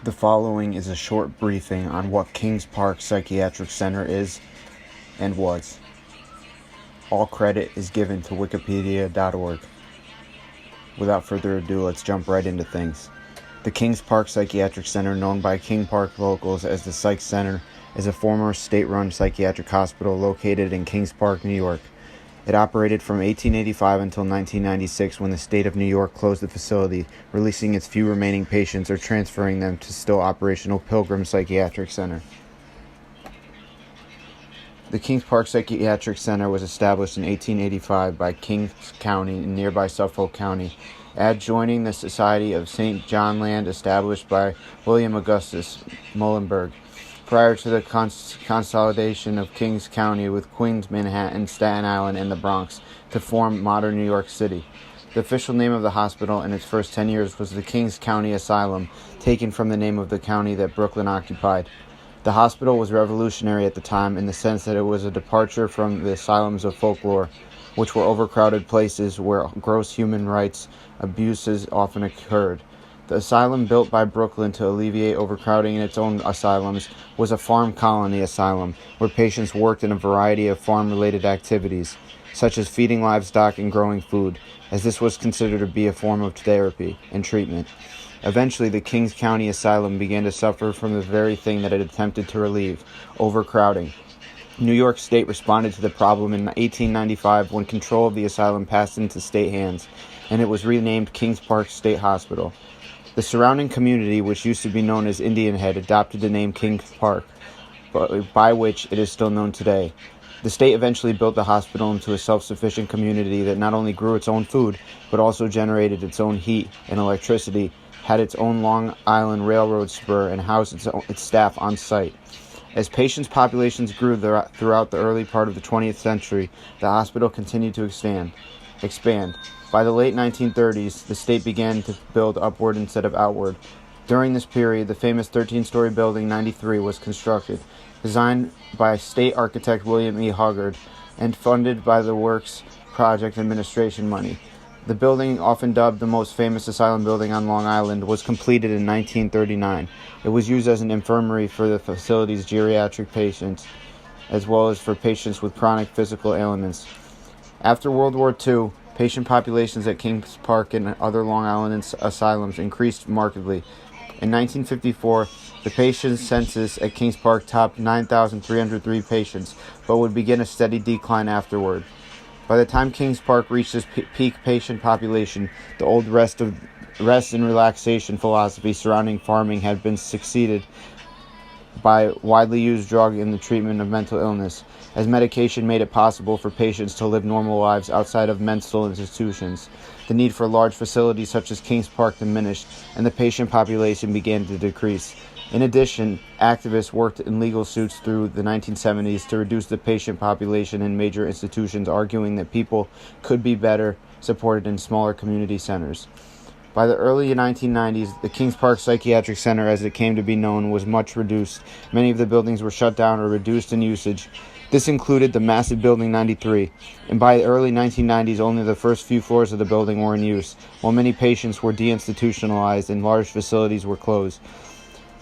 The following is a short briefing on what Kings Park Psychiatric Center is and was. All credit is given to wikipedia.org. Without further ado, let's jump right into things. The Kings Park Psychiatric Center, known by King Park locals as the Psych Center, is a former state-run psychiatric hospital located in Kings Park, New York. It operated from 1885 until 1996, when the state of New York closed the facility, releasing its few remaining patients or transferring them to still operational Pilgrim Psychiatric Center. The Kings Park Psychiatric Center was established in 1885 by Kings County in nearby Suffolk County, adjoining the Society of St. John Land established by William Augustus Muhlenberg, prior to the consolidation of Kings County with Queens, Manhattan, Staten Island, and the Bronx to form modern New York City. The official name of the hospital in its first 10 years was the Kings County Asylum, taken from the name of the county that Brooklyn occupied. The hospital was revolutionary at the time in the sense that it was a departure from the asylums of folklore, which were overcrowded places where gross human rights abuses often occurred. The asylum, built by Brooklyn to alleviate overcrowding in its own asylums, was a farm colony asylum where patients worked in a variety of farm-related activities, such as feeding livestock and growing food, as this was considered to be a form of therapy and treatment. Eventually, the Kings County Asylum began to suffer from the very thing that it attempted to relieve: overcrowding. New York State responded to the problem in 1895 when control of the asylum passed into state hands, and it was renamed Kings Park State Hospital. The surrounding community, which used to be known as Indian Head, adopted the name Kings Park, by which it is still known today. The state eventually built the hospital into a self-sufficient community that not only grew its own food, but also generated its own heat and electricity, had its own Long Island Railroad spur, and housed its staff on site. As patients' populations grew throughout the early part of the 20th century, the hospital continued to expand. By the late 1930s, the state began to build upward instead of outward. During this period, the famous 13-story building 93 was constructed, designed by state architect William E. Hoggard and funded by the Works Project Administration money. The building, often dubbed the most famous asylum building on Long Island, was completed in 1939. It was used as an infirmary for the facility's geriatric patients, as well as for patients with chronic physical ailments. After World War II, patient populations at Kings Park and other Long Island asylums increased markedly. In 1954, the patient census at Kings Park topped 9,303 patients, but would begin a steady decline afterward. By the time Kings Park reached its peak patient population, the old rest and relaxation philosophy surrounding farming had been succeeded by a widely used drug in the treatment of mental illness, as medication made it possible for patients to live normal lives outside of mental institutions. The need for large facilities such as Kings Park diminished, and the patient population began to decrease. In addition, activists worked in legal suits through the 1970s to reduce the patient population in major institutions, arguing that people could be better supported in smaller community centers. By the early 1990s, the Kings Park Psychiatric Center, as it came to be known, was much reduced. Many of the buildings were shut down or reduced in usage. This included the massive Building 93, and by the early 1990s, only the first few floors of the building were in use, while many patients were deinstitutionalized and large facilities were closed.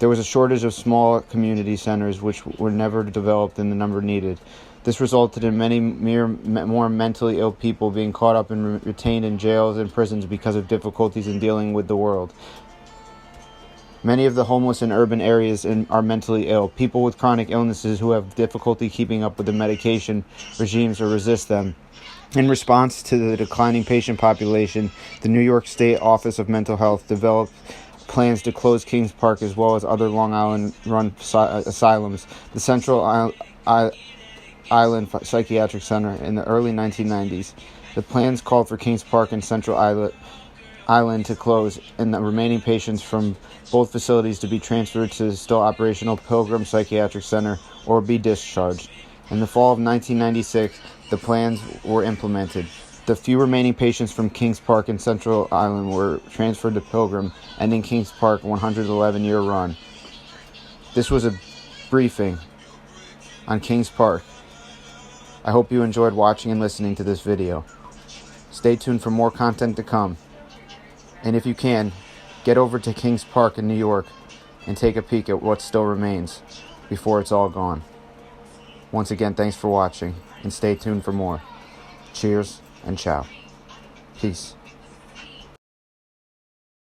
There was a shortage of small community centers which were never developed in the number needed. This resulted in many more mentally ill people being caught up and retained in jails and prisons because of difficulties in dealing with the world. Many of the homeless in urban areas are mentally ill, people with chronic illnesses who have difficulty keeping up with the medication regimes or resist them. In response to the declining patient population, the New York State Office of Mental Health developed plans to close Kings Park as well as other Long Island-run asylums. The Central Island Psychiatric Center in the early 1990s. The plans called for Kings Park and Central Island to close, and the remaining patients from both facilities to be transferred to the still operational Pilgrim Psychiatric Center or be discharged. In the fall of 1996, the plans were implemented. The few remaining patients from Kings Park and Central Island were transferred to Pilgrim, ending Kings Park's 111-year run. This was a briefing on Kings Park. I hope you enjoyed watching and listening to this video. Stay tuned for more content to come. And if you can, get over to Kings Park in New York and take a peek at what still remains before it's all gone. Once again, thanks for watching, and stay tuned for more. Cheers and ciao. Peace.